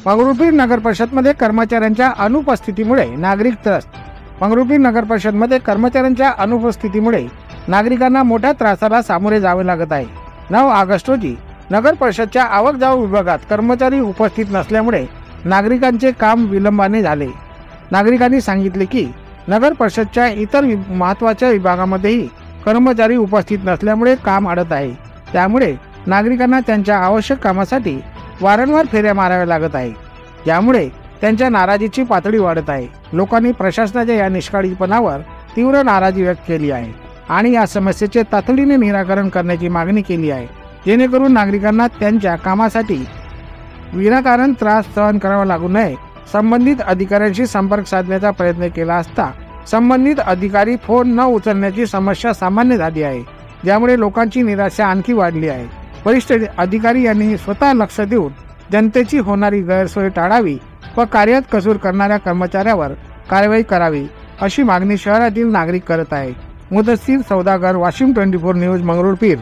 मंगरुळपीर नगर परिषदमध्ये कर्मचाऱ्यांच्या अनुपस्थितीमुळे नागरिक त्रस्त. मंगरुळपीर नगर परिषदमध्ये कर्मचाऱ्यांच्या अनुपस्थितीमुळे नागरिकांना मोठ्या त्रासाला सामोरे जावे लागत आहे. 9 ऑगस्ट रोजी नगर परिषदच्या आवक जावक विभागात कर्मचारी उपस्थित नसल्यामुळे नागरिकांचे काम विलंबाने झाले. नागरिकांनी सांगितले की नगर परिषदच्या इतर महत्त्वाच्या विभागामध्येही कर्मचारी उपस्थित नसल्यामुळे काम अडत आहे. त्यामुळे नागरिकांना त्यांच्या आवश्यक कामासाठी वारंवार फेऱ्या माराव्या लागत आहे. यामुळे त्यांच्या नाराजीची पातळी वाढत आहे. लोकांनी प्रशासनाच्या या निष्काळजीपणावर तीव्र नाराजी व्यक्त केली आहे आणि या समस्येचे तातडीने निराकरण करण्याची मागणी केली आहे, जेणेकरून नागरिकांना त्यांच्या कामासाठी विनाकारण त्रास सहन करावा लागू नये. संबंधित अधिकाऱ्यांशी संपर्क साधण्याचा प्रयत्न केला असता संबंधित अधिकारी फोन न उचलण्याची समस्या सामान्य झाली आहे, ज्यामुळे लोकांची निराशा आणखी वाढली आहे. वरिष्ठ अधिकारी यांनी स्वतः लक्ष देऊन जनतेची होणारी गैरसोय टाळावी व कार्यात कसूर करणाऱ्या कर्मचाऱ्यावर कारवाई करावी, अशी मागणी शहरातील नागरिक करत आहे. मुदस्सीर सौदागर, वाशिम 24 न्यूज, मंगरुळपीर.